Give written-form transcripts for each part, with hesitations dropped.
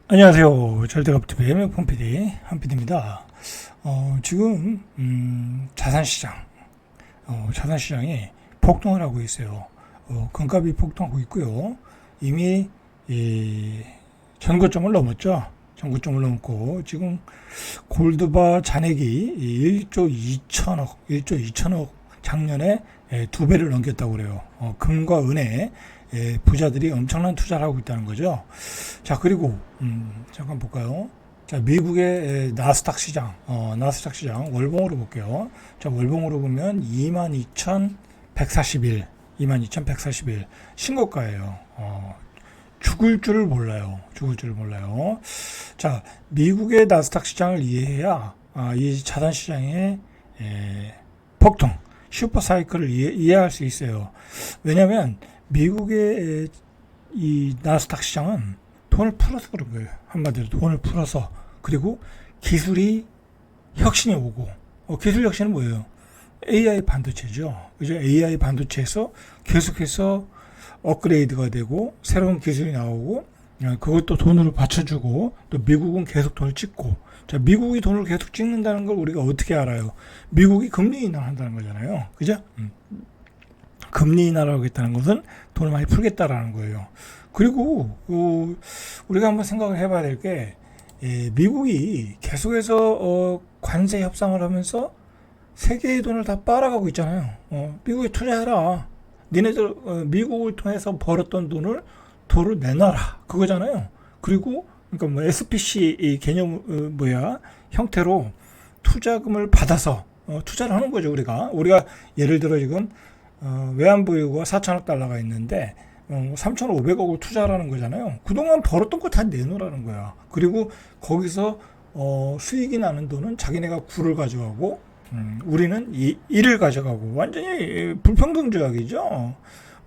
안녕하세요. 절대값TV의 명품PD 한PD입니다. 지금 자산시장이 폭등을 하고 있어요. 금값이 폭등하고 있고요. 이미 전고점을 넘었죠. 전고점을 넘고 지금 골드바 잔액이 1조 2천억 작년에 2배를 넘겼다고 그래요. 금과 은에 부자들이 엄청난 투자를 하고 있다는 거죠. 자, 그리고 잠깐 볼까요? 자, 미국의 나스닥 시장 월봉으로 볼게요. 자, 월봉으로 보면 22,141 신고가예요. 죽을 줄을 몰라요. 자, 미국의 나스닥 시장을 이해해야 이 자산 시장의 폭등, 슈퍼 사이클을 이해할 수 있어요. 왜냐하면 미국의 이 나스닥 시장은 돈을 풀어서 그런 거예요. 한마디로 돈을 풀어서. 그리고 기술이 혁신이 오고, 기술 혁신은 뭐예요? AI 반도체죠. 그죠? AI 반도체에서 계속해서 업그레이드가 되고 새로운 기술이 나오고, 그것도 돈으로 받쳐주고, 또 미국은 계속 돈을 찍고. 자, 미국이 돈을 계속 찍는다는 걸 우리가 어떻게 알아요? 미국이 금리 인하한다는 거잖아요. 그죠? 금리 인하를 하겠다는 것은 돈을 많이 풀겠다라는 거예요. 그리고 우리가 한번 생각을 해봐야 될 게, 미국이 계속해서 관세 협상을 하면서 세계의 돈을 다 빨아가고 있잖아요. 미국에 투자해라. 니네들 미국을 통해서 벌었던 돈을 도로 내놔라. 그거잖아요. 그리고 그러니까 뭐 SPC 이 개념 형태로 투자금을 받아서 투자를 하는 거죠. 우리가 예를 들어 지금 외환보유고가 4천억 달러가 있는데 3,500억을 투자하는 거잖아요. 그동안 벌었던 거 다 내놓으라는 거야. 그리고 거기서 수익이 나는 돈은 자기네가 굴을 가져가고 우리는 이를 가져가고 완전히 불평등 조약이죠.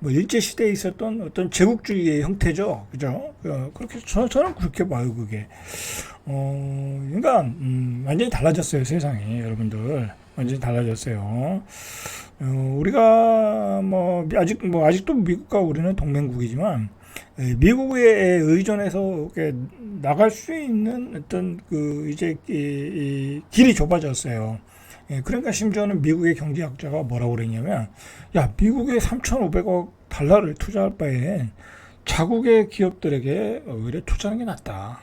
뭐 일제시대에 있었던 어떤 제국주의의 형태죠. 그죠? 그렇게 저는 그렇게 봐요. 그게 그러니까 완전히 달라졌어요. 세상이. 여러분들 완전히 달라졌어요. 우리가 아직도 미국과 우리는 동맹국이지만 미국에 의존해서 나갈 수 있는 어떤 이제 길이 좁아졌어요. 그러니까 심지어는 미국의 경제학자가 뭐라고 그랬냐면, 야, 미국에 3,500억 달러를 투자할 바엔 자국의 기업들에게 오히려 투자하는 게 낫다.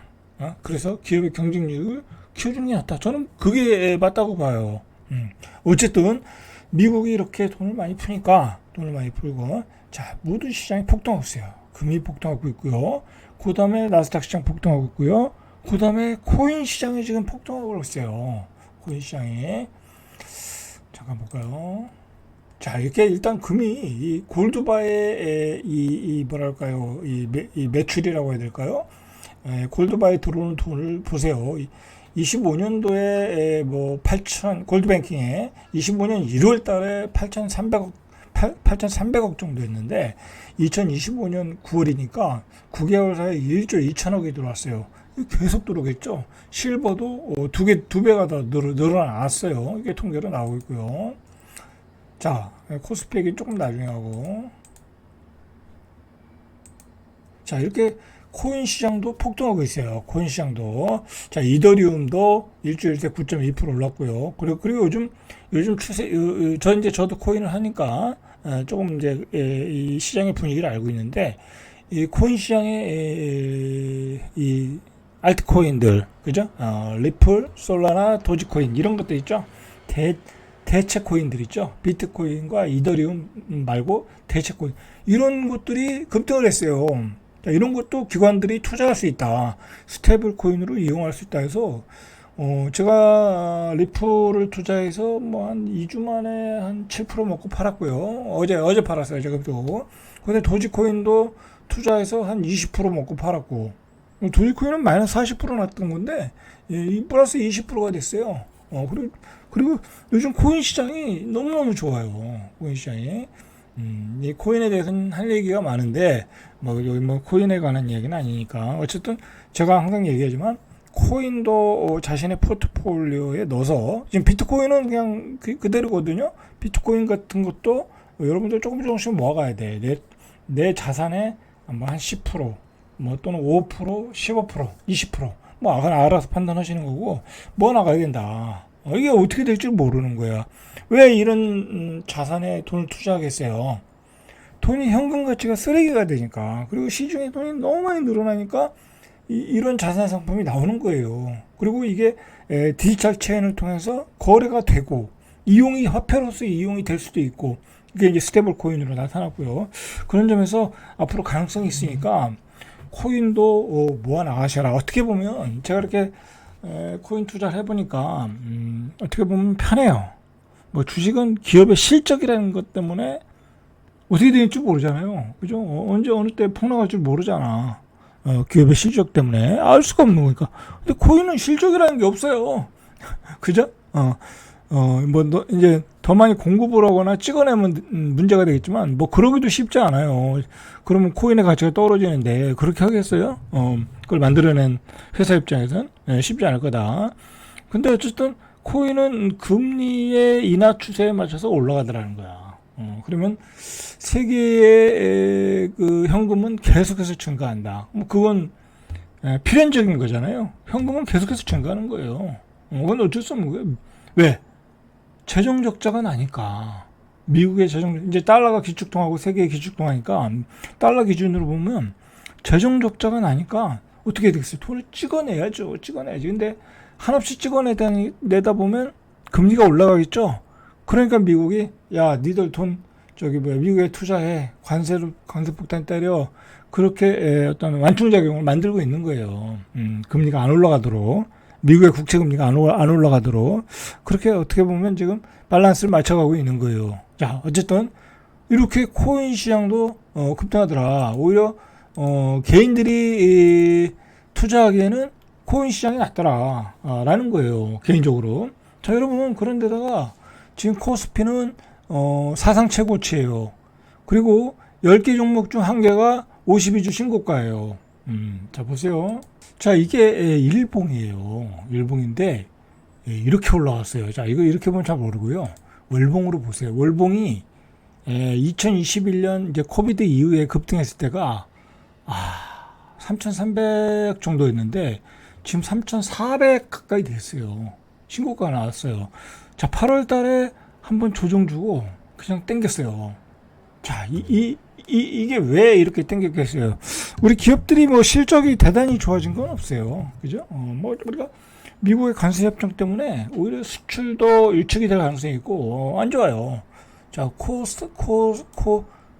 그래서 기업의 경쟁력을 키워주는 게 낫다. 저는 그게 맞다고 봐요. 어쨌든 미국이 이렇게 돈을 많이 풀고, 자, 모든 시장이 폭등하고 있어요. 금이 폭등하고 있고요. 그 다음에 나스닥 시장 폭등하고 있고요. 그 다음에 코인 시장이 지금 폭등하고 있어요. 코인 시장이. 잠깐 볼까요? 자, 이렇게 일단 금이 이 골드바의 뭐랄까요? 이 매출이라고 해야 될까요? 골드바에 들어오는 돈을 보세요. 25년도에 뭐 골드뱅킹에 25년 1월 달에 8,300억 정도 했는데 2025년 9월이니까 9개월 사이에 1조 2천억이 들어왔어요. 계속 들어오겠죠. 실버도 두 배가 더 늘어났어요. 이게 통계로 나오고 있고요. 자, 코스피 얘기는 조금 나중에 하고. 자, 이렇게 코인 시장도 폭등하고 있어요. 코인 시장도. 자, 이더리움도 일주일 새 9.2% 올랐고요. 그리고 요즘 추세, 저도 코인을 하니까 조금 이제 이 시장의 분위기를 알고 있는데, 이 코인 시장의 이 알트코인들, 그죠? 리플, 솔라나, 도지코인 이런 것도 있죠. 대체 코인들 있죠. 비트코인과 이더리움 말고 대체 코인 이런 것들이 급등을 했어요. 자, 이런 것도 기관들이 투자할 수 있다. 스테이블 코인으로 이용할 수 있다 해서 제가 리플을 투자해서 뭐 한 2주 만에 한 7% 먹고 팔았고요. 어제 팔았어요. 제가 또. 근데 도지코인도 투자해서 한 20% 먹고 팔았고, 도지코인은 마이너스 40% 났던 건데 플러스 20%가 됐어요. 그리고 요즘 코인 시장이 너무너무 좋아요. 코인 시장이. 이 코인에 대해서는 할 얘기가 많은데 여기 코인에 관한 얘기는 아니니까. 어쨌든 제가 항상 얘기하지만 코인도 자신의 포트폴리오에 넣어서, 지금 비트코인은 그냥 그대로거든요. 비트코인 같은 것도 여러분들 조금씩 모아가야 돼. 내 자산의 한 10%, 뭐 또는 5%, 15%, 20%, 뭐 알아서 판단하시는 거고, 뭐 나가야 된다. 이게 어떻게 될지 모르는 거야. 왜 이런 자산에 돈을 투자하겠어요? 돈이 현금 가치가 쓰레기가 되니까, 그리고 시중에 돈이 너무 많이 늘어나니까 이런 자산 상품이 나오는 거예요. 그리고 이게 디지털 체인을 통해서 거래가 되고 이용이 화폐로서 이용이 될 수도 있고, 이게 이제 스테이블 코인으로 나타났고요. 그런 점에서 앞으로 가능성이 있으니까 코인도 모아 나가셔라. 어떻게 보면 제가 이렇게 코인 투자를 해보니까 어떻게 보면 편해요. 뭐 주식은 기업의 실적이라는 것 때문에 어떻게 될지 모르잖아요. 그죠? 언제 어느 때 폭락할 줄 모르잖아. 기업의 실적 때문에 알 수가 없는 거니까. 근데 코인은 실적이라는 게 없어요. 그죠? 이제 더 많이 공급을 하거나 찍어내면 문제가 되겠지만, 뭐, 그러기도 쉽지 않아요. 그러면 코인의 가치가 떨어지는데, 그렇게 하겠어요? 그걸 만들어낸 회사 입장에서는 쉽지 않을 거다. 근데 어쨌든, 코인은 금리의 인하 추세에 맞춰서 올라가더라는 거야. 그러면 세계의 그 현금은 계속해서 증가한다. 뭐, 그건 필연적인 거잖아요. 현금은 계속해서 증가하는 거예요. 그건 어쩔 수 없는 거예요. 왜? 재정 적자가 나니까. 미국의 이제 달러가 기축통화고 세계의 기축통화니까 달러 기준으로 보면 재정 적자가 나니까 어떻게 되겠어요? 돈을 찍어내야죠. 찍어내야지. 근데 한없이 찍어내다 보면 금리가 올라가겠죠. 그러니까 미국이 야, 니들 돈 미국에 투자해. 관세 폭탄 때려. 그렇게 어떤 완충작용을 만들고 있는 거예요. 금리가 안 올라가도록. 미국의 국채 금리가 안 올라가도록. 그렇게 어떻게 보면 지금 밸런스를 맞춰가고 있는 거예요. 자, 어쨌든 이렇게 코인 시장도 급등하더라. 오히려 개인들이 투자하기에는 코인 시장이 낫더라 라는 거예요. 개인적으로. 자, 여러분, 그런데다가 지금 코스피는 사상 최고치예요. 그리고 10개 종목 중 1개가 52주 신고가예요. 자, 보세요. 자, 이게 일봉이에요. 일봉인데 이렇게 올라왔어요. 자, 이거 이렇게 보면 잘 모르고요. 월봉으로 보세요. 월봉이 2021년 이제 코비드 이후에 급등했을 때가 3,300 정도였는데 지금 3,400 가까이 됐어요. 신고가가 나왔어요. 자, 8월 달에 한번 조정 주고 그냥 땡겼어요. 자, 이게 왜 이렇게 땡겼겠어요? 우리 기업들이 뭐 실적이 대단히 좋아진 건 없어요. 그죠? 뭐, 우리가 미국의 관세 협정 때문에 오히려 수출도 일축이 될 가능성이 있고, 안 좋아요. 자,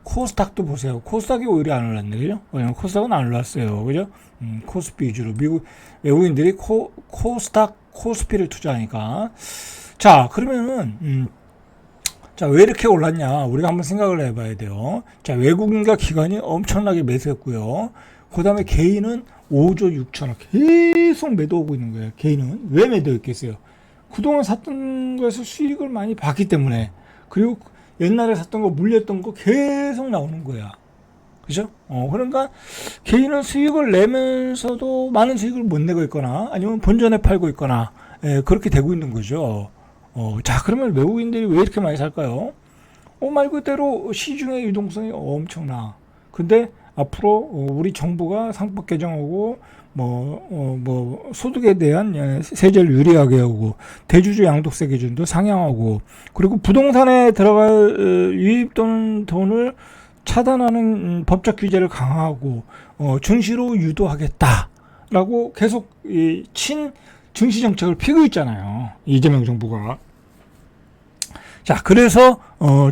코스닥도 보세요. 코스닥이 오히려 안 올랐네. 그죠? 코스닥은 안 올랐어요. 그죠? 코스피 위주로. 외국인들이 코스피를 투자하니까. 자, 그러면은, 자, 왜 이렇게 올랐냐? 우리가 한번 생각을 해봐야 돼요. 자, 외국인과 기관이 엄청나게 매수했고요. 그 다음에 개인은 5조 6천억 계속 매도하고 있는 거예요. 개인은. 왜 매도했겠어요? 그동안 샀던 거에서 수익을 많이 봤기 때문에. 그리고 옛날에 샀던 거, 물렸던 거 계속 나오는 거야. 그죠? 그러니까 개인은 수익을 내면서도 많은 수익을 못 내고 있거나 아니면 본전에 팔고 있거나, 그렇게 되고 있는 거죠. 자, 그러면 외국인들이 왜 이렇게 많이 살까요? 말 그대로 시중의 유동성이 엄청나. 근데 앞으로 우리 정부가 상법 개정하고 소득에 대한 세제를 유리하게 하고 대주주 양도세 기준도 상향하고 그리고 부동산에 들어갈 유입 또는 돈을 차단하는 법적 규제를 강화하고 증시로 유도하겠다라고 계속 증시 정책을 피고 있잖아요. 이재명 정부가. 자, 그래서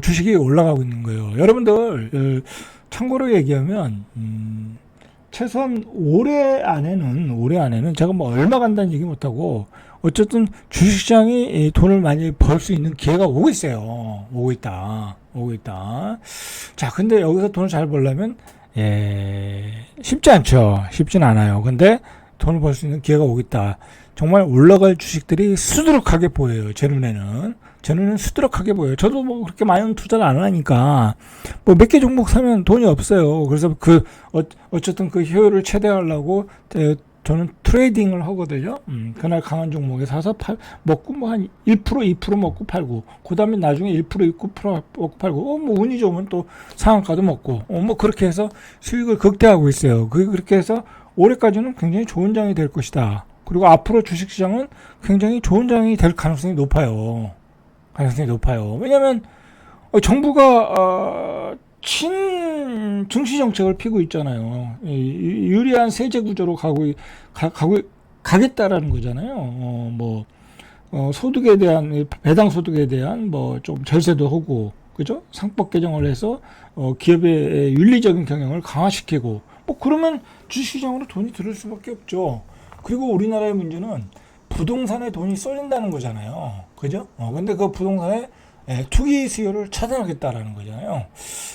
주식이 올라가고 있는 거예요. 여러분들 참고로 얘기하면 최소한 올해 안에는 제가 뭐 얼마 간다는 얘기 못하고 어쨌든 주식시장이 돈을 많이 벌 수 있는 기회가 오고 있어요. 오고 있다. 자, 근데 여기서 돈을 잘 벌려면 쉽지 않죠. 쉽진 않아요. 근데 돈을 벌 수 있는 기회가 오고 있다. 정말 올라갈 주식들이 수두룩하게 보여요. 제 눈에는 수두룩하게 보여요. 저도 뭐 그렇게 많은 투자를 안 하니까 뭐 몇 개 종목 사면 돈이 없어요. 그래서 어쨌든 그 효율을 최대화하려고 저는 트레이딩을 하거든요. 그날 강한 종목에 사서 먹고 뭐 한 1%, 2% 먹고 팔고, 그 다음에 나중에 1% 있고 먹고 팔고, 뭐 운이 좋으면 또 상한가도 먹고, 뭐 그렇게 해서 수익을 극대화하고 있어요. 그렇게 해서 올해까지는 굉장히 좋은 장이 될 것이다. 그리고 앞으로 주식시장은 굉장히 좋은 장이 될 가능성이 높아요. 왜냐면 정부가 증시 정책을 피고 있잖아요. 유리한 세제 구조로 가겠다라는 거잖아요. 소득에 대한 배당 소득에 대한 뭐 좀 절세도 하고, 그죠? 상법 개정을 해서 기업의 윤리적인 경영을 강화시키고, 뭐 그러면 주식시장으로 돈이 들을 수밖에 없죠. 그리고 우리나라의 문제는 부동산에 돈이 쏠린다는 거잖아요. 그죠? 근데 그 부동산에 투기 수요를 차단하겠다라는 거잖아요.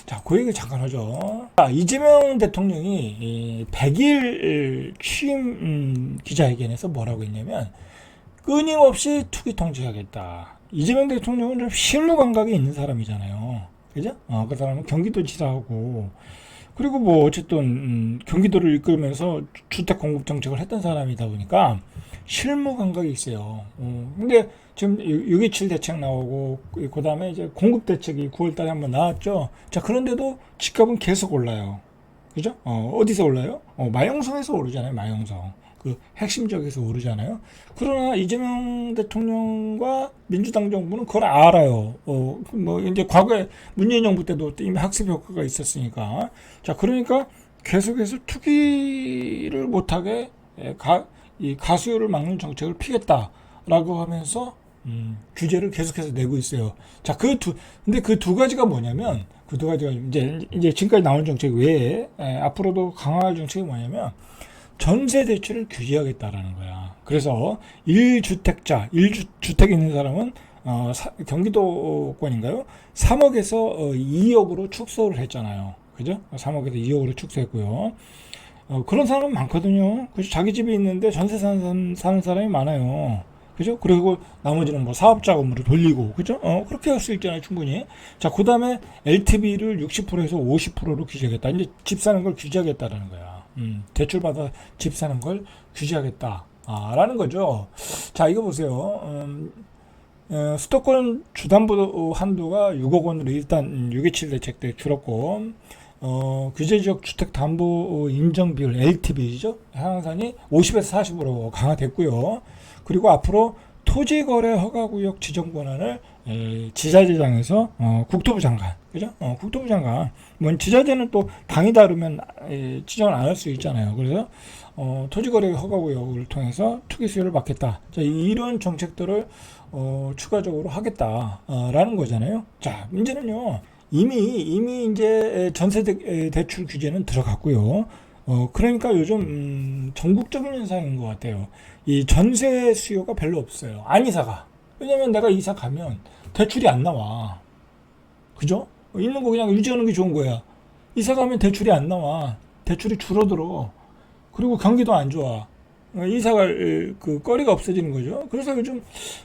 자, 그 얘기 잠깐 하죠. 자, 이재명 대통령이 100일 취임 기자회견에서 뭐라고 했냐면, 끊임없이 투기 통제하겠다. 이재명 대통령은 좀 실무 감각이 있는 사람이잖아요. 그죠? 그 사람은 경기도지사하고, 그리고 뭐 어쨌든 경기도를 이끌면서 주택 공급 정책을 했던 사람이다 보니까 실무 감각이 있어요. 근데 지금 6.27 대책 나오고, 그 다음에 이제 공급 대책이 9월 달에 한번 나왔죠. 자, 그런데도 집값은 계속 올라요. 그죠? 어디서 올라요? 마영성에서 오르잖아요. 마영성. 그 핵심 지역에서 오르잖아요. 그러나 이재명 대통령과 민주당 정부는 그걸 알아요. 뭐 이제 과거에 문재인 정부 때도 이미 학습 효과가 있었으니까. 자, 그러니까 계속해서 투기를 못하게 이 가수요를 막는 정책을 피겠다라고 하면서 규제를 계속해서 내고 있어요. 자, 근데 그 두 가지가 뭐냐면, 그 두 가지가 이제 지금까지 나온 정책 외에 앞으로도 강화할 정책이 뭐냐면, 전세 대출을 규제하겠다라는 거야. 그래서 1주택 있는 사람은 경기도권인가요? 3억에서 2억으로 축소를 했잖아요. 그죠? 3억에서 2억으로 축소했고요. 그런 사람은 많거든요. 그죠? 자기 집이 있는데 전세 사는 사람이 많아요. 그죠? 그리고 나머지는 뭐 사업자금으로 돌리고, 그죠? 그렇게 할 수 있잖아요, 충분히. 자, 그 다음에 LTV를 60%에서 50%로 규제하겠다. 이제 집 사는 걸 규제하겠다라는 거야. 대출받아 집 사는 걸 규제하겠다. 라는 거죠. 자, 이거 보세요. 수도권 주담보 한도가 6억 원으로 일단 6.27 대책 때 줄었고, 규제지역 주택담보 인정 비율 LTV죠. 향상이 50에서 40으로 강화됐고요. 그리고 앞으로 토지거래 허가구역 지정 권한을 지자체장에서 국토부 장관, 그죠? 국토부 장관. 뭐 지자체는 또 당이 다르면 지정을 안 할 수 있잖아요. 그래서 토지거래 허가구역을 통해서 투기 수요를 막겠다. 자, 이런 정책들을 추가적으로 하겠다라는 거잖아요. 자, 문제는요. 이미 이제 전세 대출 규제는 들어갔고요. 그러니까 요즘 전국적인 현상인 것 같아요. 이 전세 수요가 별로 없어요. 안 이사가. 왜냐면 내가 이사 가면 대출이 안 나와. 그죠? 있는 거 그냥 유지하는 게 좋은 거야. 이사 가면 대출이 안 나와. 대출이 줄어들어. 그리고 경기도 안 좋아. 이사 갈 그 거리가 없어지는 거죠. 그래서 요즘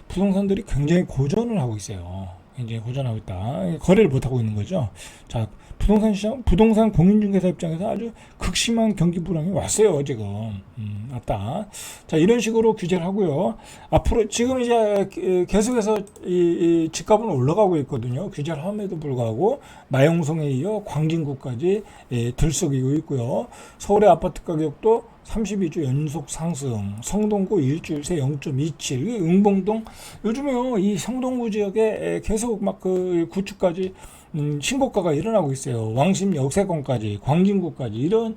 부동산들이 굉장히 고전을 하고 있어요. 굉장히 고전하고 있다. 거래를 못 하고 있는 거죠. 자, 부동산 시장, 부동산 공인중개사 입장에서 아주 극심한 경기 불황이 왔어요, 지금. 왔다. 자, 이런 식으로 규제를 하고요. 앞으로, 지금 이제 계속해서 이 집값은 올라가고 있거든요. 규제를 함에도 불구하고, 마영성에 이어 광진구까지 들썩이고 있고요. 서울의 아파트 가격도 32주 연속 상승, 성동구 일주일 새 0.27, 응봉동, 요즘에요, 이 성동구 지역에 계속 막 그 구축까지 신고가가 일어나고 있어요. 왕십 역세권까지, 광진구까지, 이런,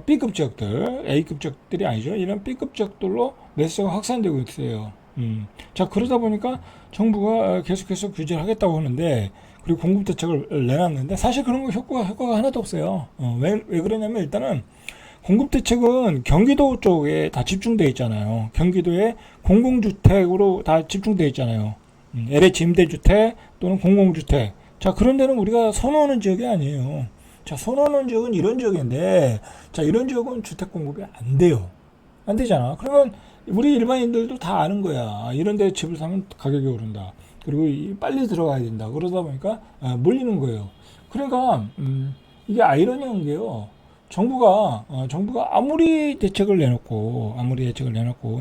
B급 지역들, A급 지역들이 아니죠. 이런 B급 지역들로 매수가 확산되고 있어요. 자, 그러다 보니까 정부가 계속해서 규제를 하겠다고 하는데, 그리고 공급 대책을 내놨는데, 사실 그런 거 효과가 하나도 없어요. 왜 그러냐면, 일단은, 공급 대책은 경기도 쪽에 다 집중되어 있잖아요. 경기도에 공공주택으로 다 집중되어 있잖아요. LH 임대주택 또는 공공주택. 자, 그런 데는 우리가 선호하는 지역이 아니에요. 자, 선호하는 지역은 이런 지역인데, 자, 이런 지역은 주택 공급이 안 돼요. 안 되잖아. 그러면 우리 일반인들도 다 아는 거야. 이런 데 집을 사면 가격이 오른다. 그리고 빨리 들어가야 된다. 그러다 보니까 몰리는 거예요. 그러니까 이게 아이러니한 게요. 정부가 아무리 대책을 내놓고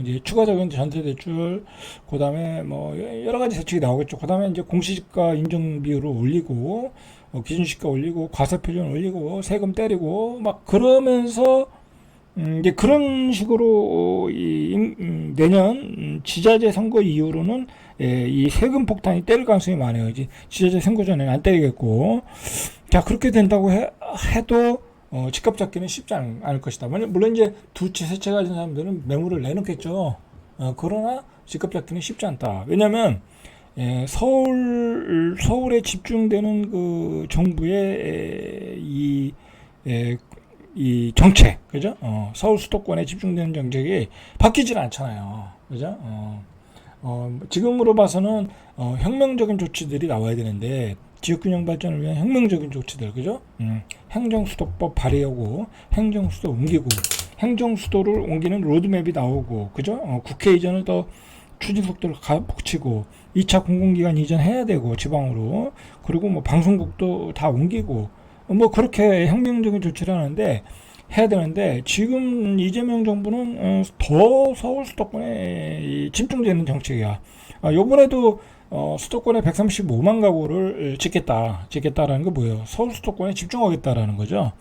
이제 추가적인 전세 대출, 그다음에 뭐 여러 가지 대책이 나오겠죠. 그다음에 이제 공시지가 인정 비율을 올리고 기준시가 올리고 과세표준 올리고 세금 때리고 막 그러면서 이제 그런 식으로 내년 지자체 선거 이후로는 이 세금 폭탄이 때릴 가능성이 많아요. 이제 지자체 선거 전에는 안 때리겠고, 자 그렇게 된다고 해도 집값 잡기는 쉽지 않을 것이다. 물론 이제 두 채, 세 채 가진 사람들은 매물을 내놓겠죠. 그러나 집값 잡기는 쉽지 않다. 왜냐하면 서울에 집중되는 그 정부의 이 정책, 그죠? 서울 수도권에 집중되는 정책이 바뀌질 않잖아요. 그죠? 지금으로 봐서는 혁명적인 조치들이 나와야 되는데 지역균형 발전을 위한 혁명적인 조치들, 그죠? 행정수도법 발의하고 행정수도 옮기고 행정수도를 옮기는 로드맵이 나오고, 그죠? 국회 이전을 더 추진 속도를 붙이고 2차 공공기관 이전해야 되고 지방으로, 그리고 뭐 방송국도 다 옮기고 뭐 그렇게 혁명적인 조치를 하는데 해야 되는데, 지금 이재명 정부는 더 서울 수도권에 집중되는 정책이야. 요번에도 수도권에 135만 가구를 짓겠다라는 거 뭐예요? 서울 수도권에 집중하겠다라는 거죠.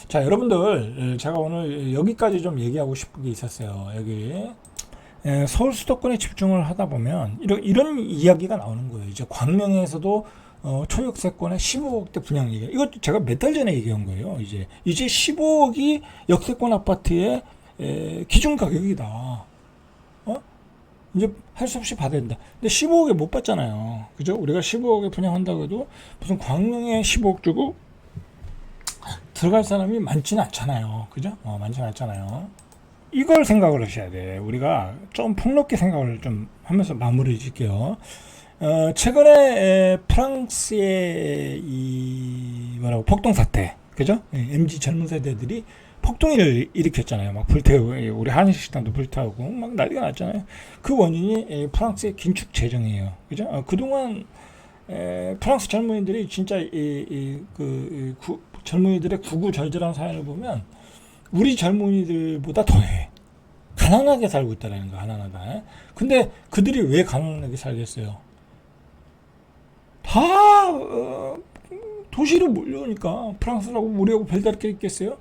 자, 여러분들, 제가 오늘 여기까지 좀 얘기하고 싶은 게 있었어요. 여기 서울 수도권에 집중을 하다 보면 이런 이야기가 나오는 거예요. 이제 광명에서도 초역세권에 15억대 분양 얘기. 이것도 제가 몇 달 전에 얘기한 거예요. 이제 15억이 역세권 아파트의 기준 가격이다. 이제 할 수 없이 받아야 된다. 근데 15억에 못 받잖아요. 그죠? 우리가 15억에 분양한다고 해도 무슨 광명에 15억 주고 들어갈 사람이 많지는 않잖아요. 그죠? 많지는 않잖아요. 이걸 생각을 하셔야 돼. 우리가 좀 폭넓게 생각을 좀 하면서 마무리 짓게요. 최근에 프랑스의 이 뭐라고 폭동 사태, 그죠? MZ 젊은 세대들이 폭동을 일으켰잖아요. 막 불태우고, 우리 한식식당도 불태우고 막 난리가 났잖아요. 그 원인이 프랑스의 긴축 재정이에요. 그죠? 그동안 프랑스 젊은이들이 진짜 젊은이들의 구구절절한 사연을 보면 우리 젊은이들보다 더해. 가난하게 살고 있다는 거, 가난하다. 근데 그들이 왜 가난하게 살겠어요? 다 도시로 몰려오니까. 프랑스라고 우리하고 별다를 게 있겠어요?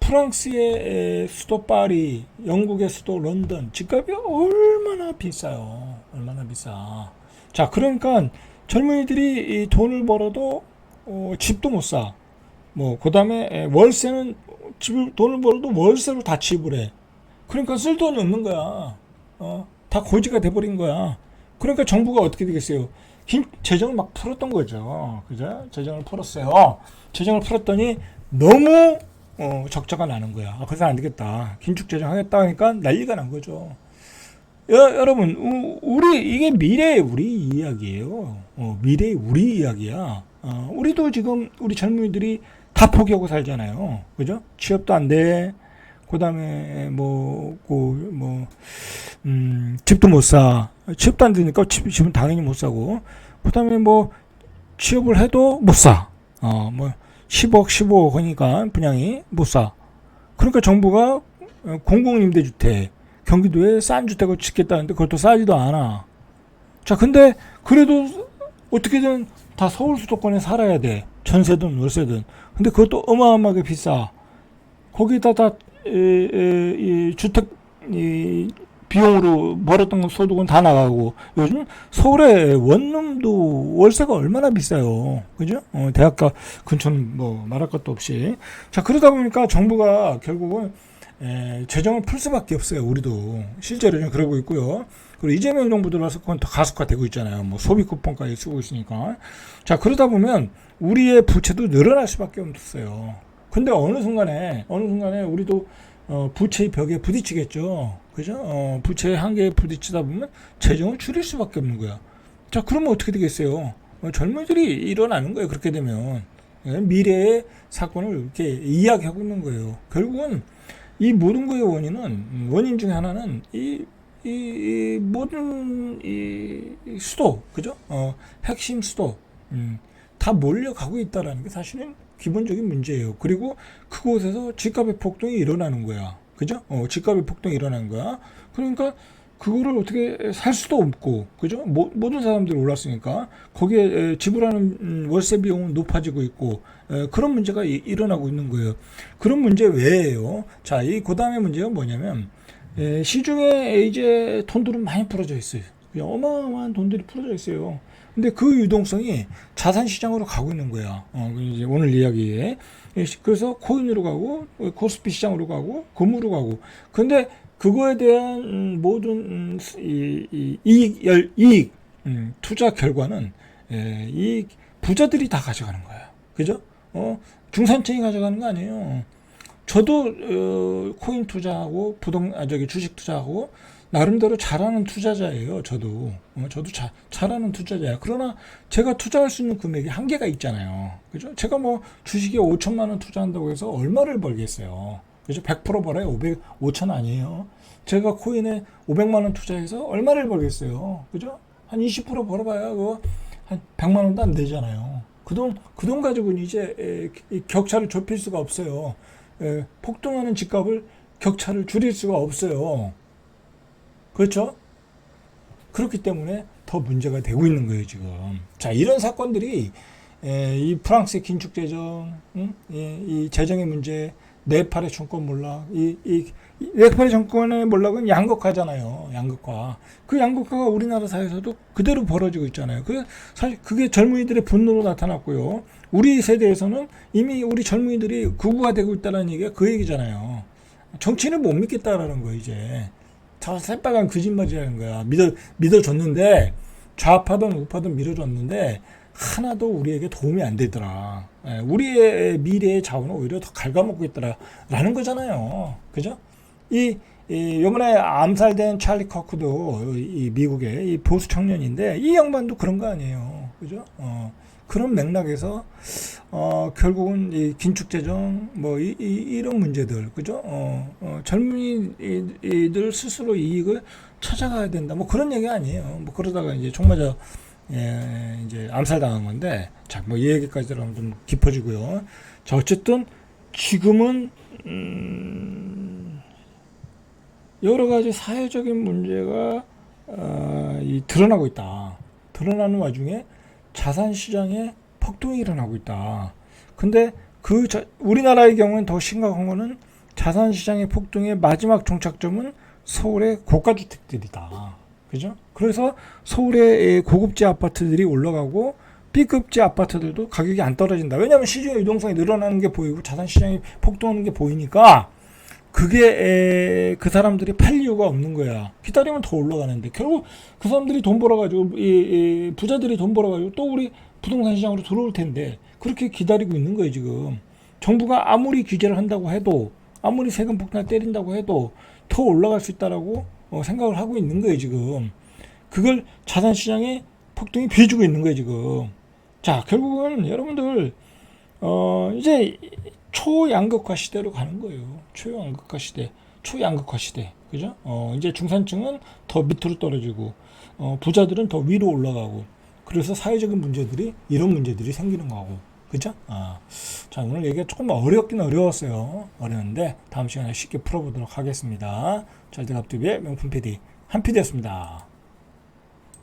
프랑스의 수도 파리, 영국의 수도 런던, 집값이 얼마나 비싸요. 얼마나 비싸. 자, 그러니까 젊은이들이 돈을 벌어도 집도 못 사. 뭐 그다음에 월세는 돈을 벌어도 월세로 다 지불해. 그러니까 쓸 돈이 없는 거야. 다 고지가 돼버린 거야. 그러니까 정부가 어떻게 되겠어요? 재정을 막 풀었던 거죠. 그죠? 재정을 풀었어요. 재정을 풀었더니 너무 적자가 나는 거야. 그래서 안 되겠다. 긴축 재정 하겠다 하니까 난리가 난 거죠. 여러분, 이게 미래의 우리 이야기예요. 미래의 우리 이야기야. 우리도 지금 우리 젊은이들이 다 포기하고 살잖아요. 그죠? 취업도 안 돼. 그 다음에 집도 못 사. 취업도 안 되니까 집은 당연히 못 사고. 그 다음에 뭐 취업을 해도 못 사. 10억, 15억 하니까 분양이 못 사. 그러니까 정부가 공공임대주택, 경기도에 싼 주택을 짓겠다는데 그것도 싸지도 않아. 자, 근데 그래도 어떻게든 다 서울 수도권에 살아야 돼. 전세든 월세든. 근데 그것도 어마어마하게 비싸. 거기다 이 주택 비용으로 벌었던 소득은 다 나가고, 요즘 서울의 원룸도 월세가 얼마나 비싸요. 그죠? 대학가 근처는 뭐 말할 것도 없이. 자, 그러다 보니까 정부가 결국은 재정을 풀 수밖에 없어요. 우리도 실제로 좀 그러고 있고요. 그리고 이재명 정부 들어와서 그건 더 가속화되고 있잖아요. 뭐 소비 쿠폰까지 쓰고 있으니까. 자, 그러다 보면 우리의 부채도 늘어날 수밖에 없어요. 근데 어느 순간에 우리도 부채의 벽에 부딪히겠죠. 그죠? 부채의 한계에 부딪히다 보면 재정을 줄일 수밖에 없는 거야. 자, 그러면 어떻게 되겠어요? 젊은이들이 일어나는 거예요. 그렇게 되면. 미래의 사건을 이렇게 이야기하고 있는 거예요. 결국은 이 모든 거의 원인 중에 하나는 이 모든 이 수도, 그죠? 핵심 수도, 다 몰려가고 있다라는 게 사실은 기본적인 문제예요. 그리고 그곳에서 집값의 폭등이 일어나는 거야. 그죠? 집값의 폭등이 일어나는 거야. 그러니까 그거를 어떻게 살 수도 없고, 그죠? 모든 사람들이 올랐으니까 거기에 지불하는 월세 비용은 높아지고 있고, 그런 문제가 일어나고 있는 거예요. 그런 문제 외에요. 자, 그 다음에 문제가 뭐냐면, 시중에 이제 돈들은 많이 풀어져 있어요. 어마어마한 돈들이 풀어져 있어요. 근데 그 유동성이 자산 시장으로 가고 있는 거야. 이제 오늘 이야기에. 그래서 코인으로 가고, 코스피 시장으로 가고, 금으로 가고. 근데 그거에 대한 모든 이익, 투자 결과는 이 부자들이 다 가져가는 거야. 그죠? 중산층이 가져가는 거 아니에요. 저도 코인 투자하고 주식 투자하고 나름대로 잘하는 투자자예요. 저도 잘하는 투자자야. 그러나 제가 투자할 수 있는 금액이 한계가 있잖아요. 그죠? 제가 뭐 주식에 5천만 원 투자한다고 해서 얼마를 벌겠어요. 그죠? 100% 벌어요. 5천 아니에요. 제가 코인에 500만 원 투자해서 얼마를 벌겠어요. 그죠? 한 20% 벌어봐야 그거 한 100만 원도 안 되잖아요. 그 돈 가지고는 이제 격차를 좁힐 수가 없어요. 폭등하는 집값을 격차를 줄일 수가 없어요. 그렇죠? 그렇기 때문에 더 문제가 되고 있는 거예요, 지금. 자, 이런 사건들이 이 프랑스의 긴축 재정, 이 재정의 문제, 네팔의 정권 몰락, 네팔의 정권의 몰락은 양극화잖아요. 양극화. 그 양극화가 우리나라 사회에서도 그대로 벌어지고 있잖아요. 사실 그게 젊은이들의 분노로 나타났고요. 우리 세대에서는 이미 우리 젊은이들이 극우화되고 있다는 얘기가 그 얘기잖아요. 정치는 못 믿겠다라는 거예요, 이제. 저 새빨간 거짓말이라는 거야. 믿어줬는데, 좌파든 우파든 믿어줬는데, 하나도 우리에게 도움이 안 되더라. 우리의 미래의 자원을 오히려 더 갉아먹고 있더라라는 거잖아요. 그죠? 요번에 암살된 찰리 커크도 이 미국의 이 보수 청년인데 이 양반도 그런 거 아니에요. 그죠? 그런 맥락에서 결국은 이 긴축 재정 뭐 이런 문제들, 그죠? 젊은이들 스스로 이익을 찾아가야 된다. 뭐 그런 얘기 아니에요. 뭐 그러다가 이제 총 맞아 이제 암살당한 건데, 자, 뭐 이 얘기까지 들어가면 좀 깊어지고요. 자, 어쨌든 지금은 여러 가지 사회적인 문제가 드러나고 있다. 드러나는 와중에 자산 시장에 폭등이 일어나고 있다. 근데 우리나라의 경우는 더 심각한 거는 자산 시장의 폭등의 마지막 종착점은 서울의 고가주택들이다. 그죠? 그래서 서울의 고급지 아파트들이 올라가고 B급지 아파트들도 가격이 안 떨어진다. 왜냐하면 시중의 유동성이 늘어나는 게 보이고 자산 시장이 폭등하는 게 보이니까 그게 그 사람들이 팔 이유가 없는 거야. 기다리면 더 올라가는데 결국 그 사람들이 돈 벌어가지고 부자들이 돈 벌어가지고 또 우리 부동산 시장으로 들어올 텐데 그렇게 기다리고 있는 거예요 지금. 정부가 아무리 규제를 한다고 해도 아무리 세금 폭탄을 때린다고 해도 더 올라갈 수 있다라고 생각을 하고 있는 거예요 지금. 그걸 자산 시장에 폭등이 비해주고 있는 거예요 지금. 자, 결국은 여러분들 이제 초양극화 시대로 가는 거예요. 초양극화 시대. 그죠? 이제 중산층은 더 밑으로 떨어지고, 부자들은 더 위로 올라가고, 그래서 사회적인 문제들이, 이런 문제들이 생기는 거고. 그죠? 자, 오늘 얘기가 조금 어렵긴 어려웠어요. 어려운데, 다음 시간에 쉽게 풀어보도록 하겠습니다. 잘돼갑TV의 명품 PD, 한PD였습니다.